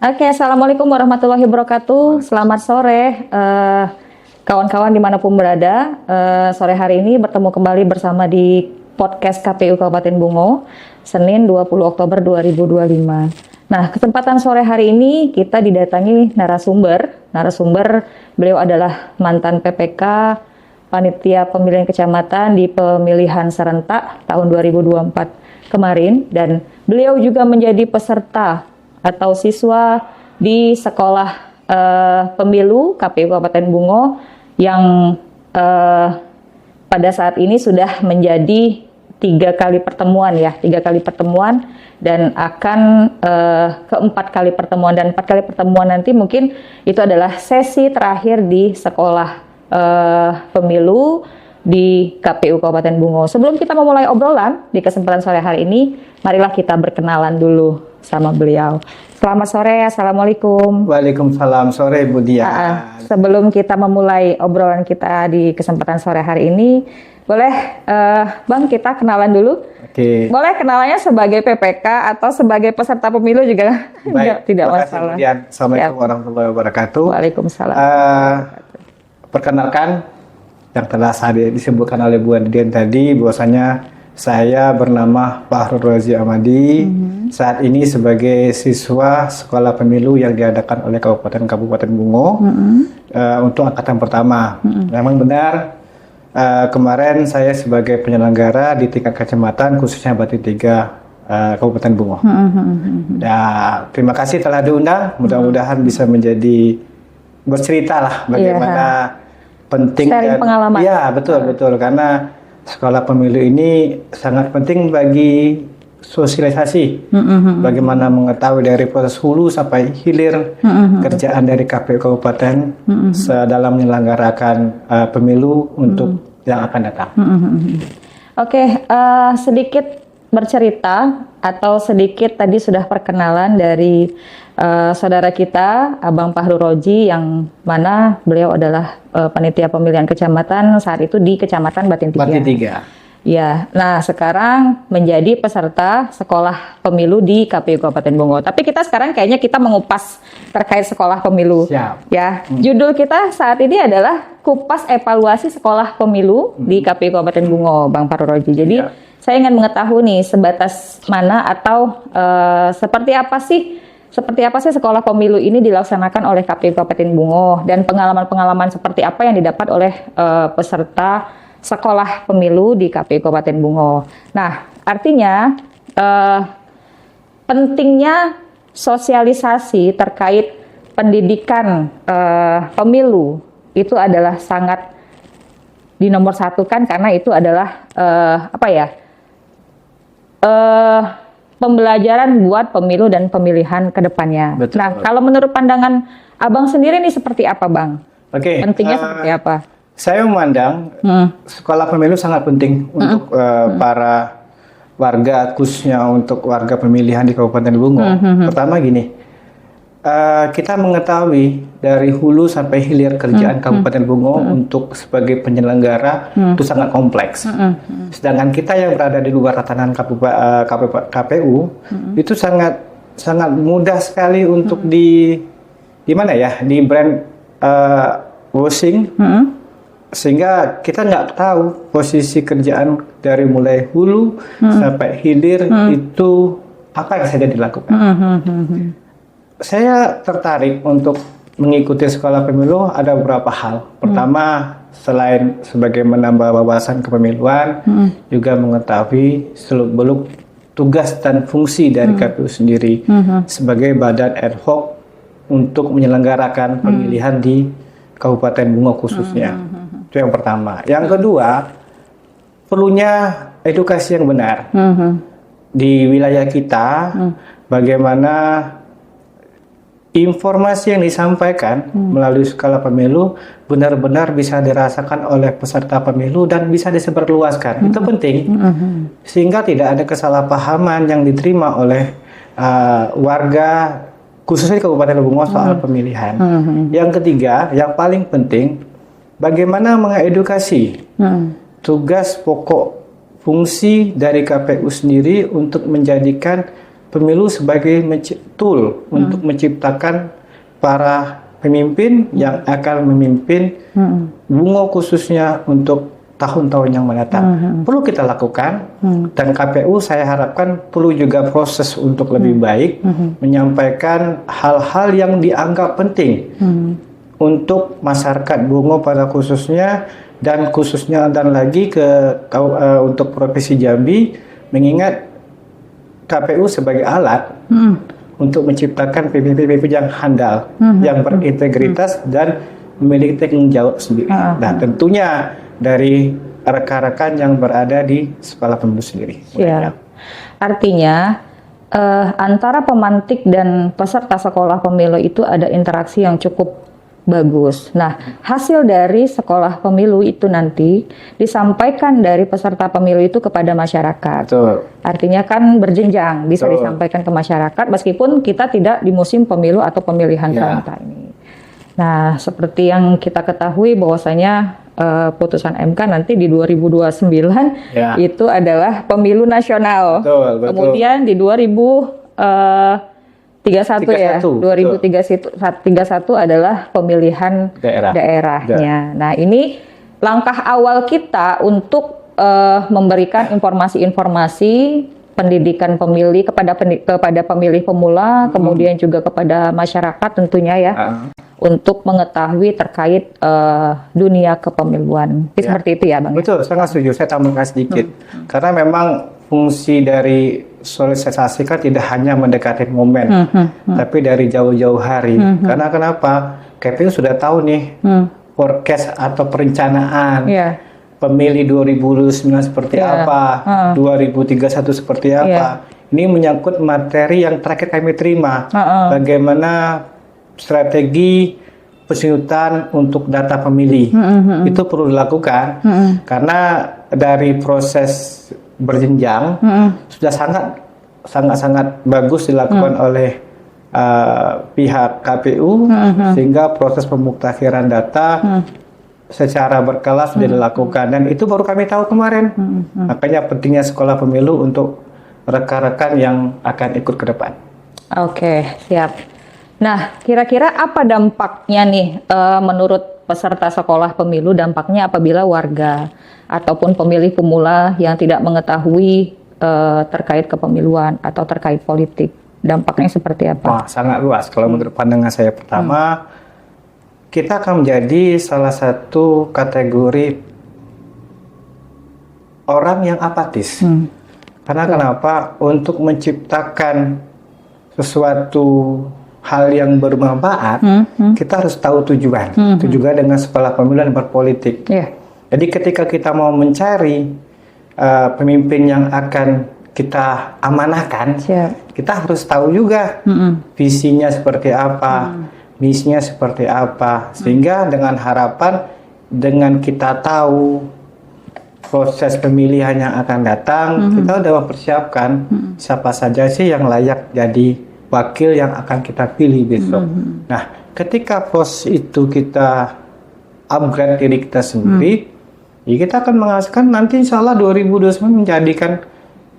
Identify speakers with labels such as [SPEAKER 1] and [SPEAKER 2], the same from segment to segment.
[SPEAKER 1] Oke, Assalamualaikum warahmatullahi wabarakatuh. Selamat sore, kawan-kawan dimanapun berada. Sore hari ini bertemu kembali bersama di podcast KPU Kabupaten Bungo, Senin 20 Oktober 2025. Nah, kesempatan sore hari ini kita didatangi narasumber. Beliau adalah mantan PPK, Panitia Pemilihan Kecamatan di pemilihan serentak tahun 2024 kemarin. Dan beliau juga menjadi peserta atau siswa di sekolah pemilu KPU Kabupaten Bungo yang pada saat ini sudah menjadi 3 kali pertemuan dan akan ke-4 kali pertemuan, dan 4 kali pertemuan nanti mungkin itu adalah sesi terakhir di sekolah pemilu di KPU Kabupaten Bungo. Sebelum kita memulai obrolan di kesempatan sore hari ini, marilah kita berkenalan dulu sama beliau. Selamat sore, Assalamualaikum.
[SPEAKER 2] Waalaikumsalam, sore Bu Dia.
[SPEAKER 1] Sebelum kita memulai obrolan kita di kesempatan sore hari ini, boleh Bang kita kenalan dulu?
[SPEAKER 2] Oke.
[SPEAKER 1] Boleh kenalannya sebagai PPK atau sebagai peserta pemilu juga?
[SPEAKER 2] Baik,
[SPEAKER 1] tidak masalah.
[SPEAKER 2] Assalamualaikum warahmatullahi wabarakatuh.
[SPEAKER 1] Waalaikumsalam.
[SPEAKER 2] Perkenalkan, yang telah disebutkan oleh Bu Dian tadi, bahwasanya saya bernama Fahrul Razi Amadi. Saat ini sebagai siswa sekolah pemilu yang diadakan oleh Kabupaten Bungo untuk angkatan pertama. Memang benar, kemarin saya sebagai penyelenggara di tingkat kecamatan, khususnya Batin 3 Kabupaten Bungo. Terima kasih telah diundang. Mudah-mudahan bisa menjadi bercerita lah bagaimana penting
[SPEAKER 1] sharing pengalaman.
[SPEAKER 2] Ya, betul karena sekolah pemilu ini sangat penting bagi sosialisasi, bagaimana mengetahui dari proses hulu sampai hilir kerjaan dari KPU Kabupaten dalam menyelenggarakan pemilu untuk yang akan datang.
[SPEAKER 1] Oke, sedikit bercerita atau sedikit tadi sudah perkenalan dari saudara kita, Abang Fahrul Roji, yang mana beliau adalah panitia pemilihan kecamatan saat itu di Kecamatan Batin 3. Ya, nah sekarang menjadi peserta sekolah pemilu di KPU Kabupaten Bungo. Tapi kita sekarang kayaknya kita mengupas terkait sekolah pemilu.
[SPEAKER 2] Siap.
[SPEAKER 1] Ya, judul kita saat ini adalah kupas evaluasi sekolah pemilu di KPU Kabupaten Bungo, Bang Fahrul Roji. Jadi saya ingin mengetahui nih sebatas mana atau seperti apa sih sekolah pemilu ini dilaksanakan oleh KPU Kabupaten Bungo, dan pengalaman-pengalaman seperti apa yang didapat oleh peserta sekolah pemilu di KPU Kabupaten Bungo. Nah, artinya pentingnya sosialisasi terkait pendidikan pemilu itu adalah sangat dinomorsatukan, karena itu adalah pembelajaran buat pemilu dan pemilihan ke depannya.
[SPEAKER 2] Betul.
[SPEAKER 1] Nah, kalau menurut pandangan Abang sendiri nih seperti apa, Bang?
[SPEAKER 2] Oke.
[SPEAKER 1] Pentingnya seperti apa?
[SPEAKER 2] Saya memandang sekolah pemilu sangat penting untuk para warga, khususnya untuk warga pemilihan di Kabupaten Bungo. Pertama gini, kita mengetahui dari hulu sampai hilir kerjaan Kabupaten Bungo untuk sebagai penyelenggara itu sangat kompleks. Sedangkan kita yang berada di luar tatanan KPU itu sangat mudah sekali untuk di brand washing, sehingga kita nggak tahu posisi kerjaan dari mulai hulu sampai hilir itu apa yang saja dilakukan. Saya tertarik untuk mengikuti sekolah pemilu ada beberapa hal. Pertama, selain sebagai menambah wawasan kepemiluan, juga mengetahui seluk-beluk tugas dan fungsi dari KPU sendiri sebagai badan ad hoc untuk menyelenggarakan pemilihan di Kabupaten Bungo khususnya. Itu yang pertama. Yang kedua, perlunya edukasi yang benar di wilayah kita, bagaimana informasi yang disampaikan melalui skala pemilu benar-benar bisa dirasakan oleh peserta pemilu dan bisa disebarluaskan. Itu penting, sehingga tidak ada kesalahpahaman yang diterima oleh warga, khususnya di Kabupaten Bungo soal pemilihan. Yang ketiga, yang paling penting, bagaimana mengedukasi. Tugas pokok fungsi dari KPU sendiri untuk menjadikan pemilu sebagai tool untuk menciptakan para pemimpin yang akan memimpin Bungo khususnya untuk tahun-tahun yang mendatang. Perlu kita lakukan, dan KPU saya harapkan perlu juga proses untuk lebih baik menyampaikan hal-hal yang dianggap penting untuk masyarakat Bungo pada khususnya, dan khususnya dan lagi untuk Provinsi Jambi, mengingat KPU sebagai alat untuk menciptakan pemimpin-pemimpin yang handal, yang berintegritas dan memiliki tanggung jawab sendiri. Nah, tentunya dari rekan-rekan yang berada di sekolah pemilu sendiri.
[SPEAKER 1] Ya. Artinya antara pemantik dan peserta sekolah pemilu itu ada interaksi yang cukup bagus. Nah, hasil dari sekolah pemilu itu nanti disampaikan dari peserta pemilu itu kepada masyarakat.
[SPEAKER 2] Betul.
[SPEAKER 1] Artinya kan berjenjang, bisa disampaikan ke masyarakat meskipun kita tidak di musim pemilu atau pemilihan serentak ini. Nah, seperti yang kita ketahui bahwasanya putusan MK nanti di 2029 itu adalah pemilu nasional.
[SPEAKER 2] Betul.
[SPEAKER 1] Kemudian di 2031 adalah pemilihan daerahnya. Nah, ini langkah awal kita untuk memberikan informasi-informasi pendidikan pemilih kepada pemilih pemula, kemudian juga kepada masyarakat tentunya ya, untuk mengetahui terkait dunia kepemiluan. Seperti itu ya, Bang?
[SPEAKER 2] Betul, sangat setuju. Saya tambahkan sedikit. Karena memang fungsi dari sosialisasi kan tidak hanya mendekati momen, tapi dari jauh-jauh hari. Karena kenapa? KPU sudah tahu nih forecast atau perencanaan pemilih 2029 seperti apa, 2031 seperti apa. Ini menyangkut materi yang terakhir kami terima. Bagaimana strategi penyusutan untuk data pemilih. Itu perlu dilakukan karena dari proses berjenjang sudah sangat bagus dilakukan oleh pihak KPU, sehingga proses pemuktakiran data secara berkala sudah dilakukan, dan itu baru kami tahu kemarin. Makanya pentingnya sekolah pemilu untuk rekan-rekan yang akan ikut ke depan.
[SPEAKER 1] Oke, siap. Nah, kira-kira apa dampaknya nih menurut peserta sekolah pemilu, dampaknya apabila warga ataupun pemilih pemula yang tidak mengetahui terkait kepemiluan atau terkait politik, dampaknya seperti apa?
[SPEAKER 2] Wah, sangat luas. Kalau menurut pandangan saya, pertama, kita akan menjadi salah satu kategori orang yang apatis. Karena kenapa? Untuk menciptakan sesuatu hal yang bermanfaat, kita harus tahu tujuan. Tujuan dengan sekolah pemilu dan berpolitik. Jadi ketika kita mau mencari pemimpin yang akan kita amanahkan, kita harus tahu juga visinya seperti apa, misinya seperti apa, sehingga dengan harapan, dengan kita tahu proses pemilihan yang akan datang, kita sudah mempersiapkan siapa saja sih yang layak jadi wakil yang akan kita pilih besok. Nah, ketika proses itu kita upgrade diri kita sendiri, ya kita akan menghasilkan nanti insya Allah 2029 menjadikan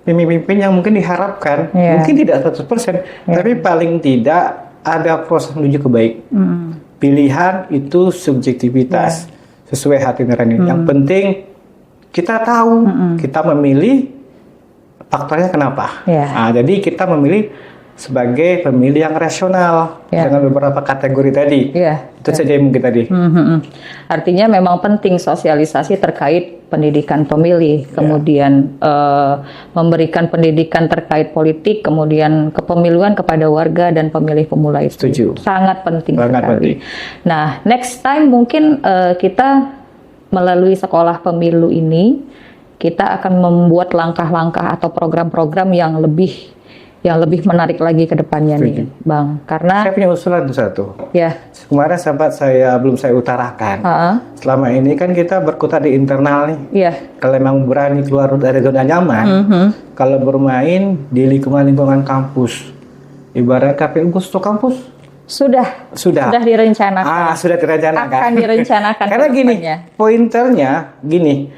[SPEAKER 2] pemimpin yang mungkin diharapkan, mungkin tidak 100%, tapi paling tidak ada proses menuju ke baik. Pilihan itu subjektivitas, sesuai hati nurani. Yang penting kita tahu, kita memilih faktornya kenapa. Nah, jadi kita memilih sebagai pemilih yang rasional dengan beberapa kategori tadi. Itu saja yang mungkin tadi.
[SPEAKER 1] Artinya memang penting sosialisasi terkait pendidikan pemilih, kemudian memberikan pendidikan terkait politik, kemudian kepemiluan kepada warga dan pemilih pemula itu.
[SPEAKER 2] Setuju.
[SPEAKER 1] Sangat penting
[SPEAKER 2] Sangat
[SPEAKER 1] sekali.
[SPEAKER 2] penting.
[SPEAKER 1] Nah, next time mungkin kita melalui sekolah pemilu ini, kita akan membuat langkah-langkah atau program-program yang lebih yang lebih menarik lagi ke depannya nih, Bang. Karena
[SPEAKER 2] saya punya usulan satu.
[SPEAKER 1] ya,
[SPEAKER 2] Kemarin sempat belum saya utarakan. Selama ini kan kita berkutat di internal nih.
[SPEAKER 1] iya,
[SPEAKER 2] Kalau memang berani keluar dari zona nyaman, kalau bermain di lingkungan kampus, ibarat KPU Gusto kampus,
[SPEAKER 1] sudah direncanakan.
[SPEAKER 2] sudah direncanakan.
[SPEAKER 1] Akan direncanakan.
[SPEAKER 2] Karena gini, pointernya gini,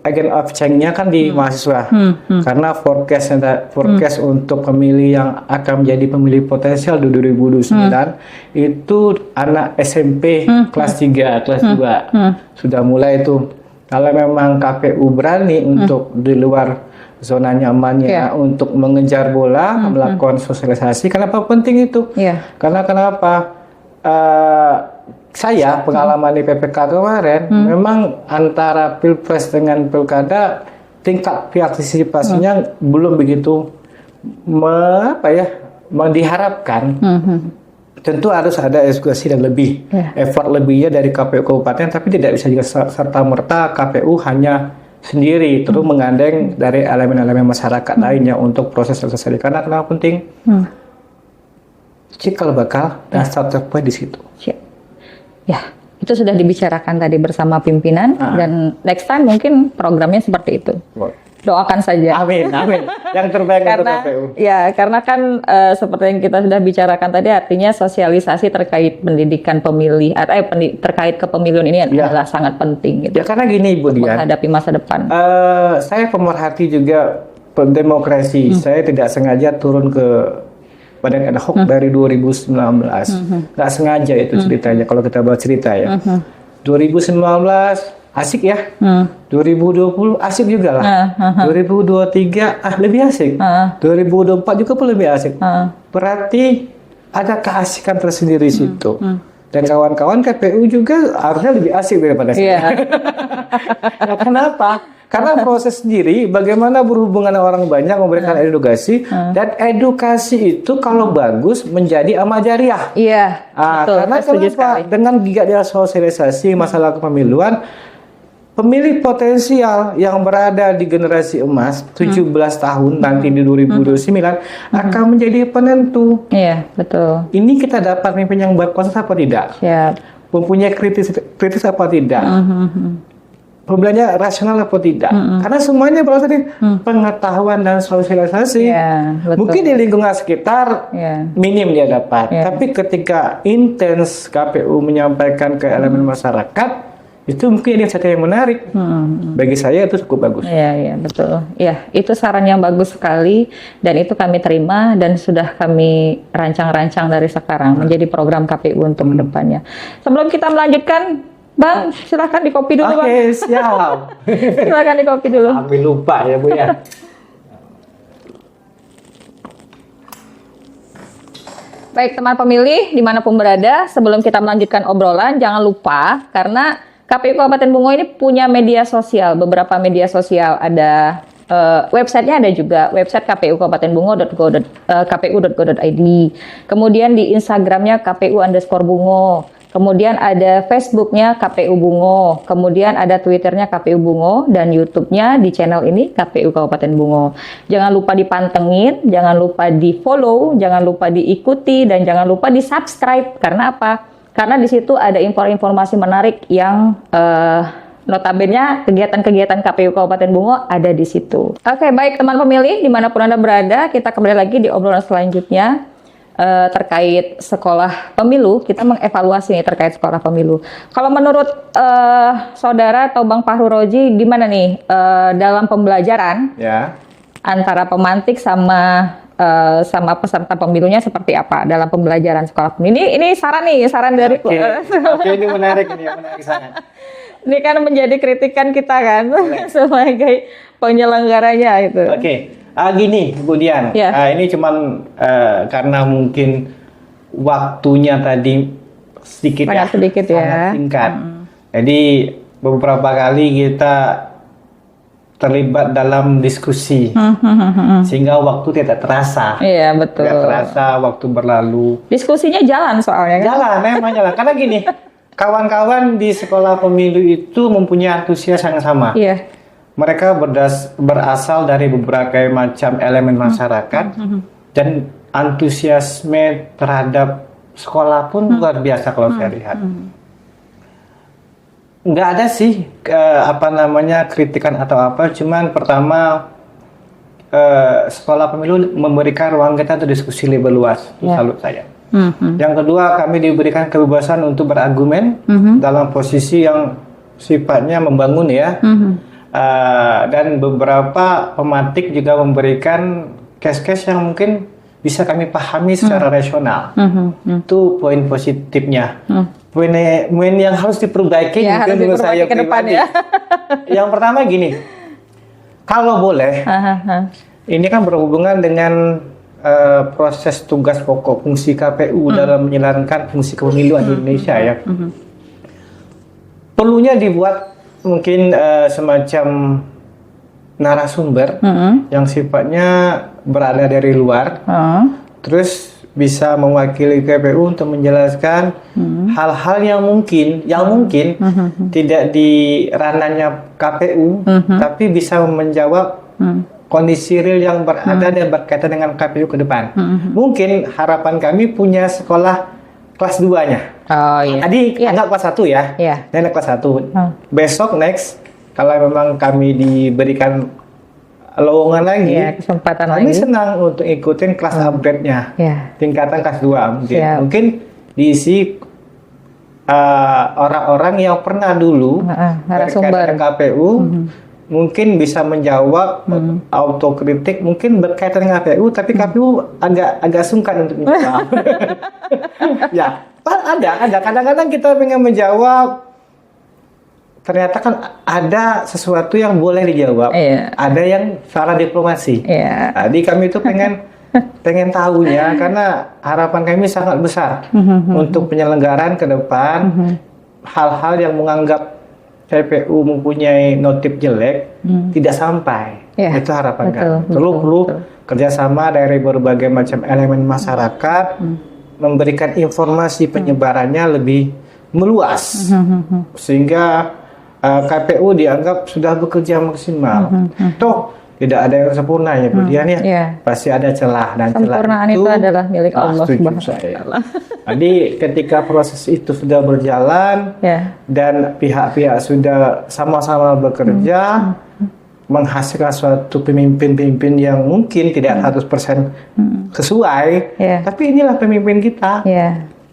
[SPEAKER 2] agen of change-nya kan di mahasiswa. Karena forecast untuk pemilih yang akan menjadi pemilih potensial di 2029 itu anak SMP kelas 3, kelas 2. Sudah mulai itu. Kalau memang KPU berani untuk di luar zona nyamannya untuk mengejar bola, melakukan sosialisasi, kenapa penting itu? Karena kenapa? Saya pengalaman di PPK kemarin, memang antara Pilpres dengan Pilkada tingkat partisipasinya belum begitu diharapkan. Tentu harus ada edukasi dan effort lebihnya dari KPU kabupaten, tapi tidak bisa juga serta merta KPU hanya sendiri terus menggandeng dari elemen-elemen masyarakat lainnya untuk proses sosialisasi. Karena kenapa penting? Cikal bakal dan starting point di situ.
[SPEAKER 1] Ya, itu sudah dibicarakan tadi bersama pimpinan dan next time mungkin programnya seperti itu. Doakan saja.
[SPEAKER 2] Amin. Yang terbaik untuk KPU.
[SPEAKER 1] Ya, karena kan seperti yang kita sudah bicarakan tadi, artinya sosialisasi terkait pendidikan pemilih terkait kepemiluan ini adalah sangat penting. Gitu,
[SPEAKER 2] ya karena gini Ibu Dian,
[SPEAKER 1] menghadapi masa depan.
[SPEAKER 2] Saya pemerhati juga demokrasi. Saya tidak sengaja turun ke Badan Ad Hoc dari 2019. Nggak sengaja itu ceritanya, kalau kita bawa cerita ya. 2019 asik ya. 2020 asik juga lah. 2023 lebih asik. 2024 juga pun lebih asik. Berarti ada keasikan tersendiri di situ. Dan kawan-kawan KPU juga harusnya lebih asik daripada saya. Nah, kenapa? Karena proses sendiri, bagaimana berhubungan orang banyak memberikan edukasi, dan edukasi itu kalau bagus menjadi amal jariah.
[SPEAKER 1] Iya. Betul,
[SPEAKER 2] karena kenapa? Dengan giatnya sosialisasi masalah kepemiluan, pemilih potensial yang berada di generasi emas 17 tahun nanti di 2029 akan menjadi penentu.
[SPEAKER 1] Iya, betul.
[SPEAKER 2] Ini kita dapat pemimpin yang berkuasa apa tidak?
[SPEAKER 1] Siap.
[SPEAKER 2] Mempunyai kritis apa tidak? Pembelajaran rasional apa tidak? Karena semuanya berasal dari pengetahuan dan sosialisasi. Mungkin di lingkungan sekitar minim dia dapat, tapi ketika intens KPU menyampaikan ke elemen masyarakat, itu mungkin ini satu yang menarik. Bagi saya itu cukup bagus.
[SPEAKER 1] Iya, betul. Ya, itu saran yang bagus sekali dan itu kami terima dan sudah kami rancang-rancang dari sekarang menjadi program KPU untuk kedepannya. Sebelum kita melanjutkan, Bang, silahkan dikopi dulu, Bang.
[SPEAKER 2] Oke, siap.
[SPEAKER 1] Silahkan dikopi dulu.
[SPEAKER 2] Ambil lupa ya, Bu ya.
[SPEAKER 1] Baik, teman pemilih dimanapun berada, sebelum kita melanjutkan obrolan, jangan lupa karena KPU Kabupaten Bungo ini punya media sosial, beberapa media sosial. Ada websitenya, ada juga website kpu.go.id. Kemudian di Instagramnya KPU_Bungo. Kemudian ada Facebooknya KPU Bungo, kemudian ada Twitternya KPU Bungo, dan YouTube-nya di channel ini KPU Kabupaten Bungo. Jangan lupa dipantengin, jangan lupa di-follow, jangan lupa diikuti, dan jangan lupa di-subscribe. Karena apa? Karena di situ ada informasi menarik yang notabene kegiatan-kegiatan KPU Kabupaten Bungo ada di situ. Oke, baik teman pemilih, dimanapun Anda berada, kita kembali lagi di obrolan selanjutnya. Terkait sekolah pemilu, kita mengevaluasi nih terkait sekolah pemilu. Kalau menurut saudara atau Bang Fahru Roji, gimana nih dalam pembelajaran antara pemantik sama peserta pemilunya seperti apa dalam pembelajaran sekolah pemilu? Ini saran dari.
[SPEAKER 2] Oke, ini menarik sangat.
[SPEAKER 1] Ini kan menjadi kritikan kita kan sebagai penyelenggaranya itu.
[SPEAKER 2] Oke. Gini, Bu Dian, ini cuman karena mungkin waktunya tadi sangat singkat. Jadi beberapa kali kita terlibat dalam diskusi, sehingga waktu tidak terasa.
[SPEAKER 1] Iya, betul.
[SPEAKER 2] Tidak terasa waktu berlalu.
[SPEAKER 1] Diskusinya jalan soalnya kan?
[SPEAKER 2] Jalan. Karena gini, kawan-kawan di sekolah pemilu itu mempunyai antusias yang sama.
[SPEAKER 1] Iya.
[SPEAKER 2] mereka berasal dari berbagai macam elemen masyarakat dan antusiasme terhadap sekolah pun luar biasa kalau saya lihat. Nggak ada sih kritikan atau apa, cuman pertama sekolah pemilu memberikan ruang kita untuk diskusi lebih luas, itu salut saya. Yang kedua, kami diberikan kebebasan untuk berargumen dalam posisi yang sifatnya membangun ya. Dan beberapa pemantik juga memberikan case-case yang mungkin bisa kami pahami secara rasional. Itu poin positifnya. Poin yang harus diperbaiki mungkin menurut saya
[SPEAKER 1] ke depan
[SPEAKER 2] pribadi.
[SPEAKER 1] ya.
[SPEAKER 2] Yang pertama gini, kalau boleh, ini kan berhubungan dengan proses tugas pokok fungsi KPU dalam menjalankan fungsi kepemiluan di Indonesia ya. Perlunya dibuat mungkin semacam narasumber yang sifatnya berada dari luar, terus bisa mewakili KPU untuk menjelaskan hal-hal yang mungkin tidak di ranahnya KPU, tapi bisa menjawab kondisi real yang berada dan berkaitan dengan KPU ke depan. Mungkin harapan kami punya sekolah kelas 2-nya.
[SPEAKER 1] Oh iya.
[SPEAKER 2] Tadi anggap kelas 1 ya.
[SPEAKER 1] Iya.
[SPEAKER 2] Dan kelas 1. Besok next kalau memang kami diberikan lowongan lagi,
[SPEAKER 1] kesempatan
[SPEAKER 2] kami
[SPEAKER 1] lagi.
[SPEAKER 2] senang untuk ikutin kelas upgrade-nya. Tingkatan kelas 2 mungkin. Mungkin diisi orang-orang yang pernah dulu berkaitan dengan KPU, mungkin bisa menjawab autokritik, mungkin berkaitan dengan KPU, tapi KPU agak sungkan untuk menjawab. Ya, ada. Kadang-kadang kita pengen menjawab, ternyata kan ada sesuatu yang boleh dijawab, ada yang salah diplomasi. Jadi kami itu pengen tahunya, karena harapan kami sangat besar untuk penyelenggaraan ke depan. Hal-hal yang menganggap KPU mempunyai notif jelek tidak sampai. Itu harapan kami. Perlu kerjasama dari berbagai macam elemen masyarakat, memberikan informasi penyebarannya lebih meluas, sehingga KPU dianggap sudah bekerja maksimal. Toh tidak ada yang sempurna ya Bu Dian ya. Pasti ada celah, dan
[SPEAKER 1] sempurnaan
[SPEAKER 2] celah
[SPEAKER 1] itu adalah milik Allah
[SPEAKER 2] Subhanahu wa Ta'ala. Jadi ketika proses itu sudah berjalan dan pihak-pihak sudah sama-sama bekerja menghasilkan suatu pemimpin-pemimpin yang mungkin tidak 100% sesuai, tapi inilah pemimpin kita.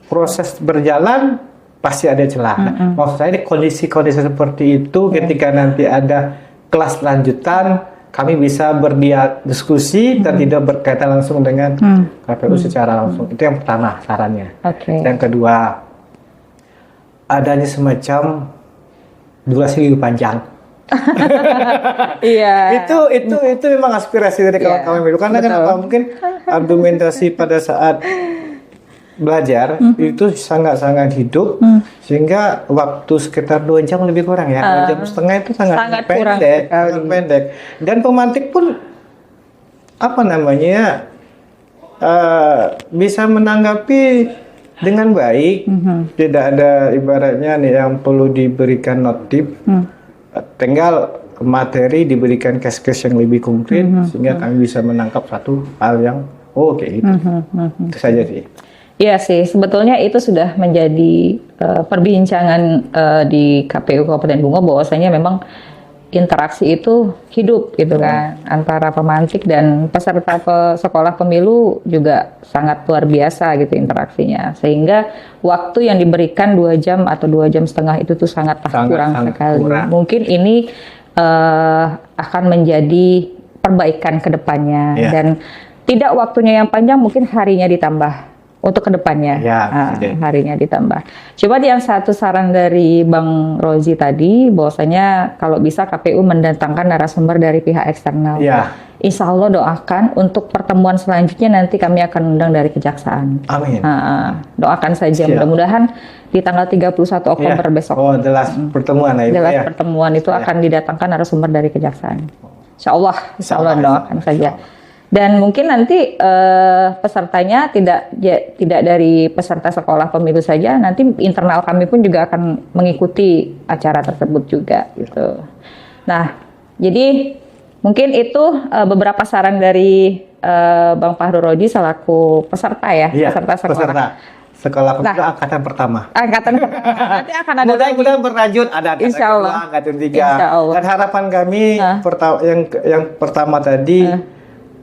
[SPEAKER 2] Proses berjalan pasti ada celah. Maksud saya di kondisi-kondisi seperti itu, ketika nanti ada kelas lanjutan, kami bisa berdiskusi dan tidak berkaitan langsung dengan KPU secara langsung. Itu yang pertama sarannya. Yang kedua, adanya semacam durasi lebih panjang. Itu memang aspirasi dari kawan-kawan itu. Karena kenapa? Mungkin argumentasi pada saat belajar itu sangat-sangat hidup, sehingga waktu sekitar 2 jam lebih kurang ya. 2 jam setengah itu sangat pendek. Dan pemantik pun bisa menanggapi dengan baik. Tidak ada ibaratnya nih yang perlu diberikan notif, tinggal materi diberikan case-case yang lebih konkret, sehingga kami bisa menangkap satu hal yang gitu. Itu saja sih.
[SPEAKER 1] Iya sih, sebetulnya itu sudah menjadi perbincangan di KPU Kabupaten Bungo, bahwasanya memang interaksi itu hidup gitu kan, antara pemantik dan peserta sekolah pemilu juga sangat luar biasa gitu interaksinya, sehingga waktu yang diberikan 2 jam atau 2 jam setengah itu tuh sangat kurang sekali. Mungkin ini akan menjadi perbaikan ke depannya, dan tidak waktunya yang panjang, mungkin harinya ditambah untuk kedepannya, harinya ditambah. Coba yang satu saran dari Bang Rozi tadi, bahwasanya kalau bisa KPU mendatangkan narasumber dari pihak eksternal. Insya Allah doakan untuk pertemuan selanjutnya nanti kami akan undang dari Kejaksaan.
[SPEAKER 2] Amin.
[SPEAKER 1] Doakan saja, mudah-mudahan di tanggal 31 Oktober besok.
[SPEAKER 2] The last pertemuan
[SPEAKER 1] pertemuan itu akan didatangkan narasumber dari Kejaksaan. Insya Allah doakan saja. Dan mungkin nanti pesertanya tidak dari peserta sekolah pemilu saja, nanti internal kami pun juga akan mengikuti acara tersebut juga gitu. Nah, Jadi mungkin itu beberapa saran dari Bang Fahru Roji selaku peserta ya,
[SPEAKER 2] Iya,
[SPEAKER 1] peserta sekolah.
[SPEAKER 2] Sekolah pemuda angkatan pertama.
[SPEAKER 1] Angkatan pertama. Nanti akan ada lagi.
[SPEAKER 2] Mudah-mudahan berlanjut, ada angkatan
[SPEAKER 1] Insya Allah.
[SPEAKER 2] kedua, angkatan tiga.
[SPEAKER 1] Insya Allah.
[SPEAKER 2] Dan harapan kami yang pertama tadi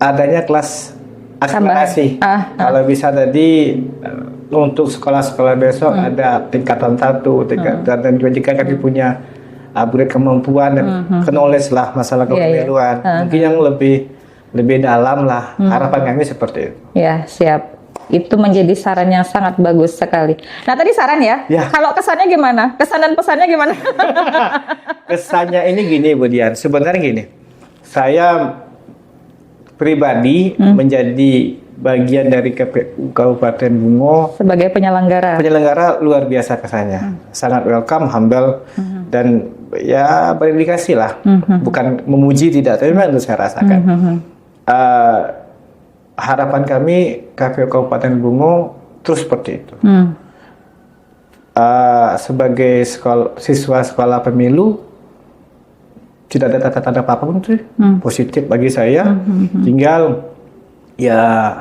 [SPEAKER 2] adanya kelas akselerasi. Kalau bisa tadi untuk sekolah-sekolah besok ada tingkatan 1, tingkatan dan juga jika kami punya upgrade kemampuan dan knowledge lah masalah kepemiluan. Mungkin yang lebih dalam lah. Harapan kami seperti itu.
[SPEAKER 1] Ya, siap. Itu menjadi saran yang sangat bagus sekali. Nah, tadi saran ya. Kalau kesannya gimana? Kesan dan pesannya gimana?
[SPEAKER 2] Kesannya ini gini, Bu Dian. Sebenarnya gini. Saya pribadi menjadi bagian dari KPU Kabupaten Bungo
[SPEAKER 1] sebagai penyelenggara.
[SPEAKER 2] Penyelenggara luar biasa kesannya. Sangat welcome, humble dan ya berdedikasi lah. Bukan memuji tidak, tapi memang itu saya rasakan. Harapan kami KPU Kabupaten Bungo terus seperti itu. Sebagai siswa sekolah pemilu tidak ada tanda-tanda apapun tuh positif bagi saya. Tinggal ya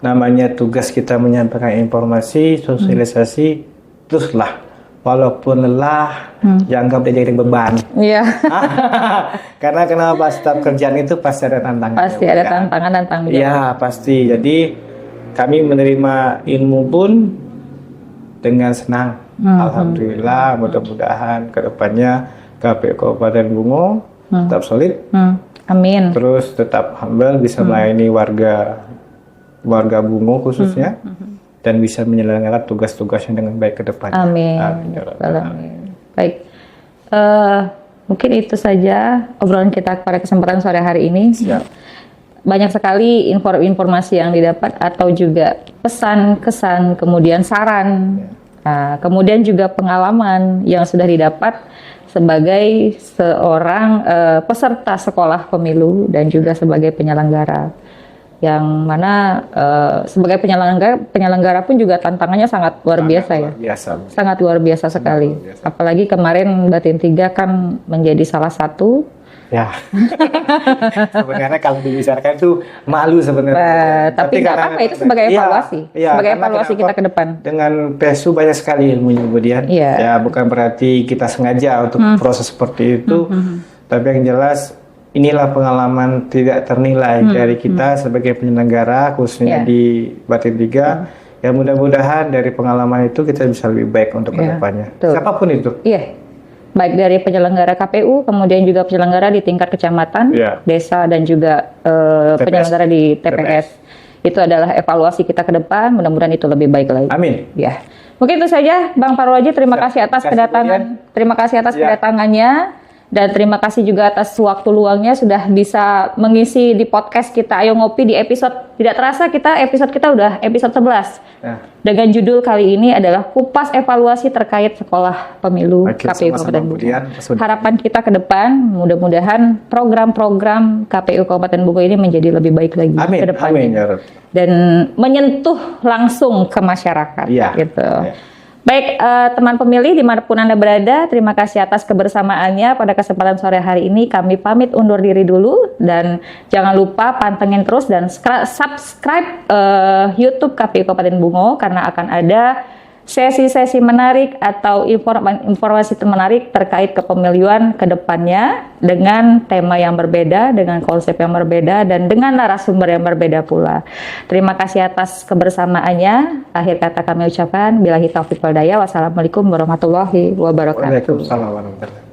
[SPEAKER 2] namanya tugas kita menyampaikan informasi, sosialisasi teruslah. Walaupun lelah, jangan jadi beban.
[SPEAKER 1] Iya.
[SPEAKER 2] Karena kenapa setiap kerjaan itu pasti ada tantangan.
[SPEAKER 1] Pasti ada tantangan dan tanggung jawab.
[SPEAKER 2] Iya, pasti. Jadi kami menerima ilmu pun dengan senang. Alhamdulillah, mudah-mudahan ke depannya KPU Kabupaten Bungo tetap solid.
[SPEAKER 1] Amin.
[SPEAKER 2] Terus tetap humble, bisa melayani warga Bungo khususnya. Dan bisa menyelenggarakan tugas-tugasnya dengan baik ke depan.
[SPEAKER 1] Amin. Baik, mungkin itu saja obrolan kita pada kesempatan sore hari ini.
[SPEAKER 2] Siap.
[SPEAKER 1] Banyak sekali informasi yang didapat atau juga pesan, kesan, kemudian saran, kemudian juga pengalaman yang sudah didapat sebagai seorang peserta sekolah pemilu dan juga sebagai penyelenggara. Yang mana sebagai penyelenggara pun juga tantangannya sangat luar biasa ya. Sangat luar biasa sekali. Apalagi kemarin Batin 3 kan menjadi salah satu. Ya.
[SPEAKER 2] Sebenarnya kalau dibicarakan itu malu sebenarnya.
[SPEAKER 1] Tapi nggak apa-apa, itu sebagai evaluasi. Sebagai evaluasi kita ke depan.
[SPEAKER 2] Dengan PSU banyak sekali ilmunya kemudian. Ya bukan berarti kita sengaja untuk proses seperti itu. Tapi yang jelas inilah pengalaman tidak ternilai dari kita sebagai penyelenggara khususnya di Batin 3. Ya mudah-mudahan dari pengalaman itu kita bisa lebih baik untuk kedepannya. Siapapun itu.
[SPEAKER 1] Iya. Baik dari penyelenggara KPU, kemudian juga penyelenggara di tingkat kecamatan, desa dan juga penyelenggara di TPS. Itu adalah evaluasi kita ke depan. Mudah-mudahan itu lebih baik lagi.
[SPEAKER 2] Amin.
[SPEAKER 1] Ya. Mungkin itu saja, Bang Fahru Roji. Terima kasih atas kedatangan. Terima kasih atas kedatangannya. Dan terima kasih juga atas waktu luangnya sudah bisa mengisi di podcast kita Ayo Ngopi di episode, tidak terasa episode kita udah episode 11. Dengan judul kali ini adalah kupas evaluasi terkait sekolah pemilu KPU Kabupaten Bungo. Harapan kita ke depan, mudah-mudahan program-program KPU Kabupaten Bungo ini menjadi lebih baik lagi ke depannya. Dan menyentuh langsung ke masyarakat. Gitu. Baik, teman pemilih dimanapun Anda berada, terima kasih atas kebersamaannya pada kesempatan sore hari ini. Kami pamit undur diri dulu dan jangan lupa pantengin terus dan subscribe YouTube KPU Kabupaten Bungo karena akan ada sesi-sesi menarik atau informasi menarik terkait kepemiluan ke depannya dengan tema yang berbeda, dengan konsep yang berbeda, dan dengan narasumber yang berbeda pula. Terima kasih atas kebersamaannya. Akhir kata kami ucapkan, billahi taufiq wal hidayah. Wassalamualaikum warahmatullahi wabarakatuh.
[SPEAKER 2] Waalaikumsalam warahmatullahi wabarakatuh.